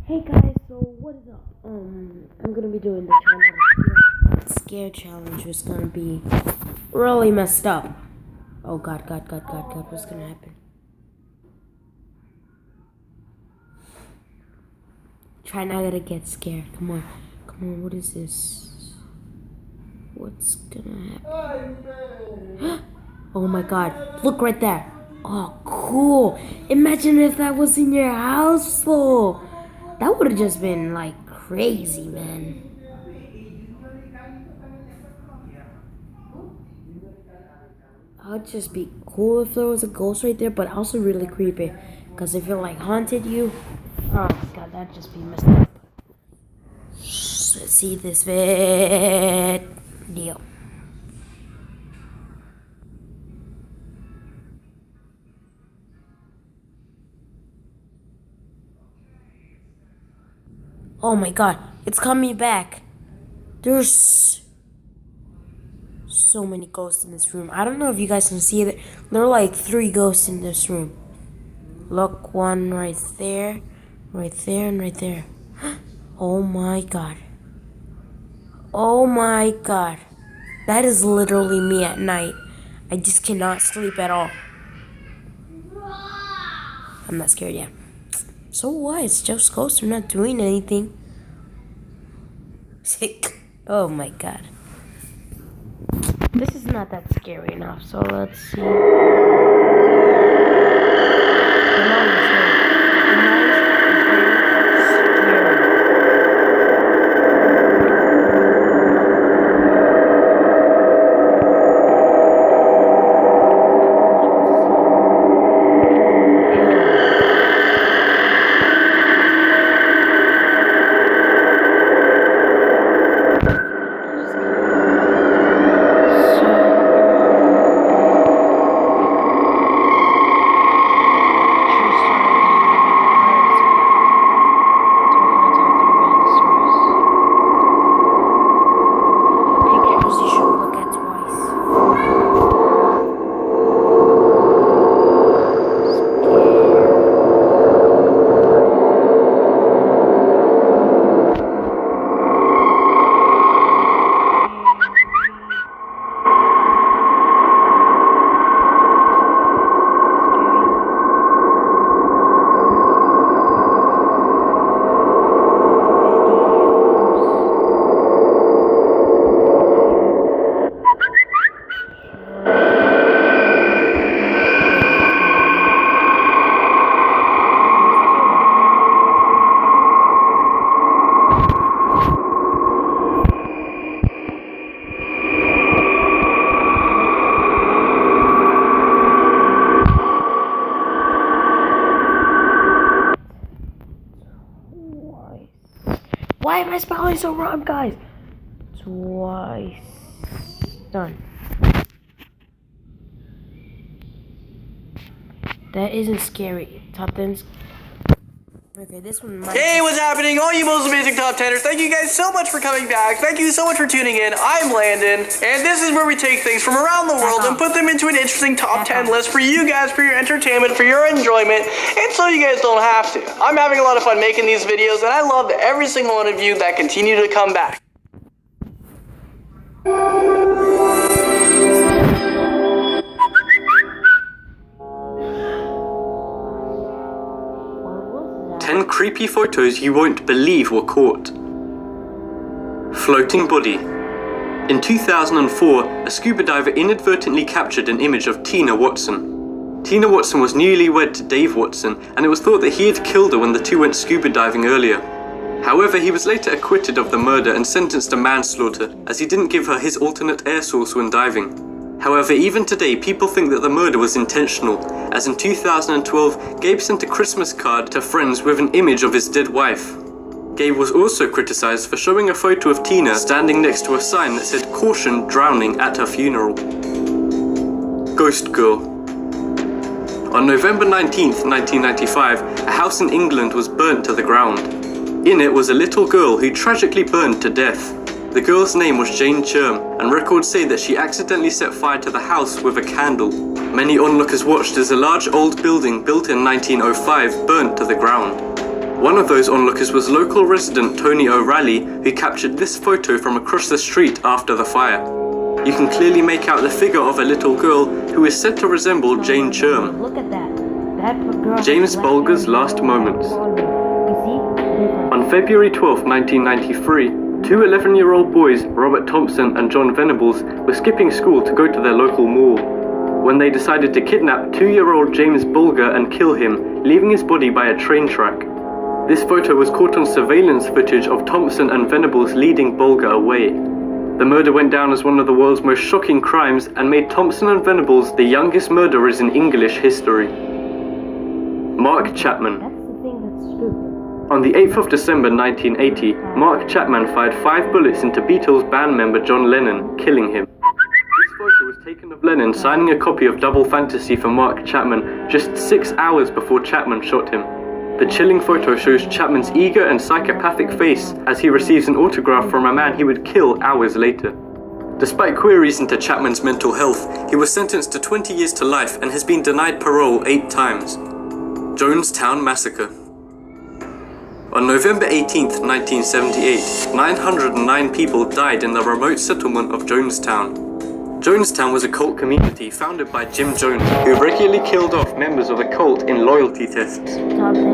Hey guys, so what is up? I'm gonna be doing the scare challenge. It's gonna be really messed up. Oh God, what's gonna happen? Try not to get scared. Come on, what is this? What's gonna happen? Oh my God, look right there. Oh, cool. Imagine if that was in your house, though. That would have just been like crazy, man. It'd just be cool if there was a ghost right there, but also really creepy. Because if it like haunted you, oh my God, that'd just be messed up. Let's see this video. Oh my God, it's coming back. There's so many ghosts in this room. I don't know if you guys can see it. There are like 3 ghosts in this room. Look, one right there, and right there. Oh my God. Oh my God. That is literally me at night. I just cannot sleep at all. I'm not scared yet. So what? It's just ghosts. They're not doing anything. Sick. Oh my God. This is not that scary enough, so let's see. Why am I spelling so wrong, guys? Twice. Done. That isn't scary. Top 10's. Okay, this one might. Hey, what's happening? All you most amazing top 10ers. Thank you guys so much for coming back. Thank you so much for tuning in. I'm Landon, and this is where we take things from around the world and put them into an interesting top 10 list for you guys, for your entertainment, for your enjoyment, and so you guys don't have to. I'm having a lot of fun making these videos, and I love every single one of you that continue to come back. Creepy photos you won't believe were caught. Floating body. In 2004, a scuba diver inadvertently captured an image of Tina Watson. Tina Watson was newlywed to Dave Watson, and it was thought that he had killed her when the two went scuba diving earlier. However, he was later acquitted of the murder and sentenced to manslaughter, as he didn't give her his alternate air source when diving. However, even today, people think that the murder was intentional, as in 2012, Gabe sent a Christmas card to friends with an image of his dead wife. Gabe was also criticized for showing a photo of Tina standing next to a sign that said "Caution Drowning" at her funeral. Ghost Girl. On November 19th, 1995, a house in England was burnt to the ground. In it was a little girl who tragically burned to death. The girl's name was Jane Churm, and records say that she accidentally set fire to the house with a candle. Many onlookers watched as a large old building built in 1905 burnt to the ground. One of those onlookers was local resident Tony O'Reilly, who captured this photo from across the street after the fire. You can clearly make out the figure of a little girl who is said to resemble Jane Churm. Look at that. That girl. James Bulger's last moments. You see? On February 12, 1993, two 11-year-old boys, Robert Thompson and John Venables, were skipping school to go to their local mall, when they decided to kidnap 2-year-old James Bulger and kill him, leaving his body by a train track. This photo was caught on surveillance footage of Thompson and Venables leading Bulger away. The murder went down as one of the world's most shocking crimes and made Thompson and Venables the youngest murderers in English history. Mark Chapman. That's the thing that's stupid. On the 8th of December 1980, Mark Chapman fired 5 bullets into Beatles band member John Lennon, killing him. This photo was taken of Lennon signing a copy of Double Fantasy for Mark Chapman just 6 hours before Chapman shot him. The chilling photo shows Chapman's eager and psychopathic face as he receives an autograph from a man he would kill hours later. Despite queries into Chapman's mental health, he was sentenced to 20 years to life and has been denied parole 8 times. Jonestown Massacre. On November 18, 1978, 909 people died in the remote settlement of Jonestown. Jonestown was a cult community founded by Jim Jones, who regularly killed off members of the cult in loyalty tests.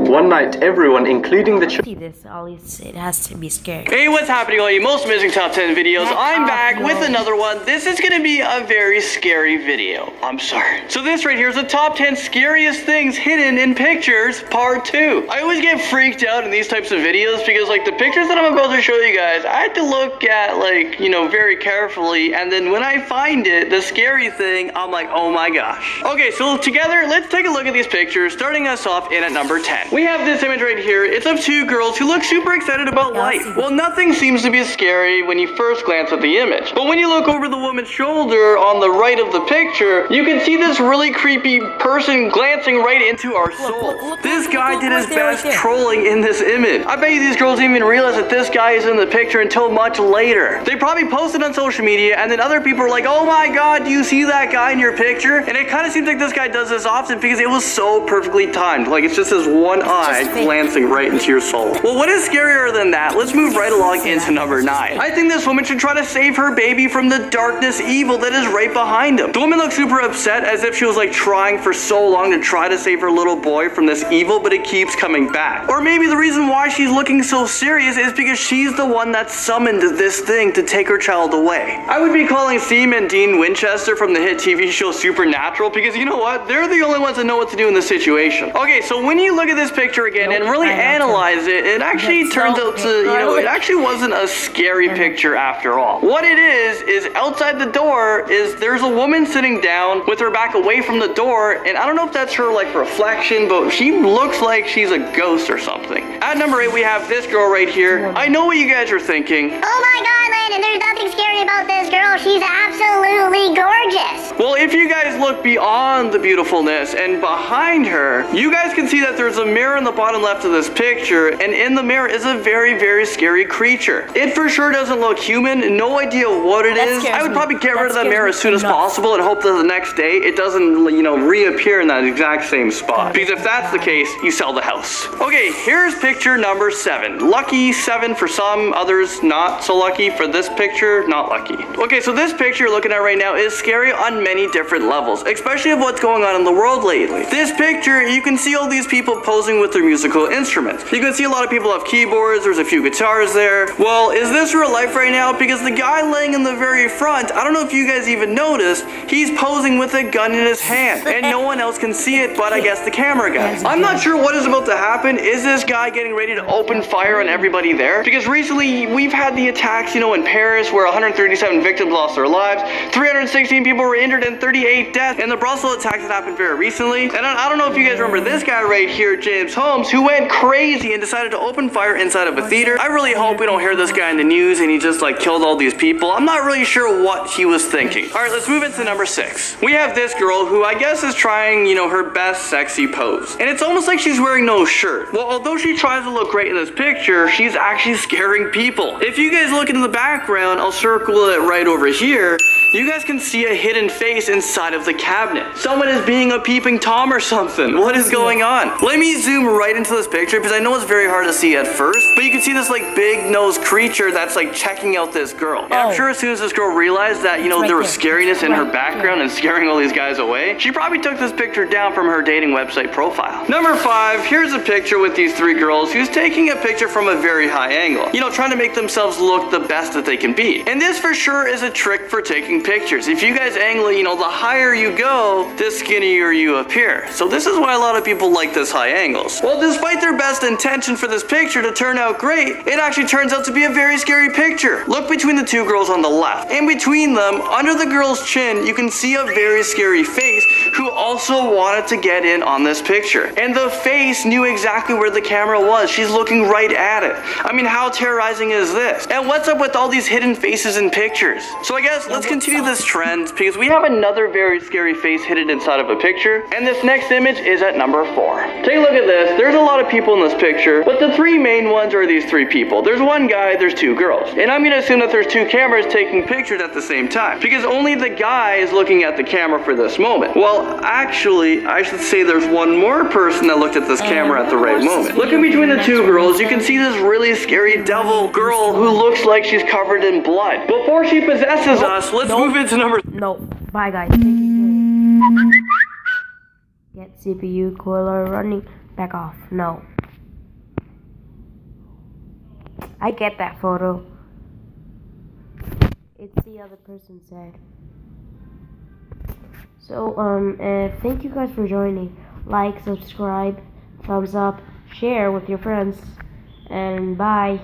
One night, everyone, including the See this, at least it has to be scary. Hey, what's happening, all you most amazing top 10 videos? I'm back with another one. This is gonna be a very scary video. I'm sorry. So this right here is the top 10 scariest things hidden in pictures, part 2. I always get freaked out in these types of videos because like the pictures that I'm about to show you guys, I had to look at like, you know, very carefully, and then when I find it, the scary thing, I'm like, oh my gosh. Okay, so together, let's take a look at these pictures, starting us off in at number 10. We have this image right here. It's of 2 girls who look super excited about life. Well, nothing seems to be scary when you first glance at the image. But when you look over the woman's shoulder on the right of the picture, you can see this really creepy person glancing right into our soul. This guy did his best trolling in this image. I bet you these girls didn't even realize that this guy is in the picture until much later. They probably posted on social media, and then other people are like, oh my god, do you see that guy in your picture? And it kind of seems like this guy does this often because it was so perfectly timed. Like it's just this one eye glancing right into your soul. Well, what is scarier than that? Let's move right along into number 9. I think this woman should try to save her baby from the darkness evil that is right behind him. The woman looks super upset as if she was like trying for so long to try to save her little boy from this evil, but it keeps coming back. Or maybe the reason why she's looking so serious is because she's the one that summoned this thing to take her child away. I would be calling Seam and Dean Winchester from the hit TV show Supernatural because you know what? They're the only ones that know what to do in this situation. Okay, so when you look at this picture again and really analyze it, it actually turns out to, you know, it actually wasn't a scary picture after all. What it is outside the door there's a woman sitting down with her back away from the door, and I don't know if that's her like reflection, but she looks like she's a ghost or something. At number 8, we have this girl right here. I know what you guys are thinking. Oh my god, Landon, there's nothing scary about this girl. She's absolutely gorgeous. Well, if you guys look beyond the beautifulness and behind her, you guys can see that there's a mirror in the bottom left of this picture, and in the mirror is a very, very scary creature. It for sure doesn't look human. No idea what it is. I would probably get rid of that mirror as soon as possible and hope that the next day it doesn't, you know, reappear in that exact same spot. Because if that's the case, you sell the house. Okay, here's picture number 7. Lucky 7 for some, others not so lucky. For this picture, not lucky. Okay, so this picture you're looking at right now is scary on many different levels, especially of what's going on in the world lately. This picture, you can see all these people posing with their musical instruments. You can see a lot of people have keyboards, there's a few guitars there. Well, is this real life right now? Because the guy laying in the very front, I don't know if you guys even noticed, he's posing with a gun in his hand, and no one else can see it but I guess the camera guy. I'm not sure what is about to happen. Is this guy getting ready to open fire on everybody there? Because recently we've had the attacks, you know, in Paris where 137 victims lost their lives, 316 people were injured, and 38 deaths, and the Brussels attacks that happened very recently. And I don't know if you guys remember this guy right here, James Holmes, who went crazy and decided to open fire inside of a theater. I really hope we don't hear this guy in the news and he just like killed all these people. I'm not really sure what he was thinking. All right, let's move into number 6. We have this girl who I guess is trying, you know, her best sexy pose. And it's almost like she's wearing no shirt. Well, although she tries to look great in this picture, she's actually scaring people. If you guys look into the background, I'll circle it right over here. you guys can see a hidden face inside of the cabinet. Someone is being a peeping Tom or something. What is going on? Let me zoom right into this picture because I know it's very hard to see at first, but you can see this like big nosed creature that's like checking out this girl. And I'm sure as soon as this girl realized that, you know, there was scariness in her background and scaring all these guys away, she probably took this picture down from her dating website profile. Number 5, here's a picture with these 3 girls who's taking a picture from a very high angle. You know, trying to make themselves look the best that they can be. And this for sure is a trick for taking pictures. If you guys angle, you know, the higher you go, the skinnier you appear. So this is why a lot of people like this high angles. Well, despite their best intention for this picture to turn out great, it actually turns out to be a very scary picture. Look between the 2 girls on the left. In between them, under the girl's chin, you can see a very scary face who also wanted to get in on this picture. And the face knew exactly where the camera was. She's looking right at it. I mean, how terrorizing is this? And what's up with all these hidden faces in pictures? So I guess let's continue this trend because we have another very scary face hidden inside of a picture. And this next image is at number 4. Take a look at this. There's a lot of people in this picture, but the 3 main ones are these 3 people. There's 1 guy, there's 2 girls. And I'm gonna assume that there's 2 cameras taking pictures at the same time because only the guy is looking at the camera for this moment. Well, actually, I should say there's 1 more person that looked at this camera at the right moment. Looking between the 2 girls, you can see this really scary devil girl who looks like she's covered in blood. Before she possesses us, let's move into number... No. Bye, guys. Get CPU cooler running. Back off. No. I get that photo. It's the other person said. So, thank you guys for joining. Like, subscribe, thumbs up, share with your friends, and bye.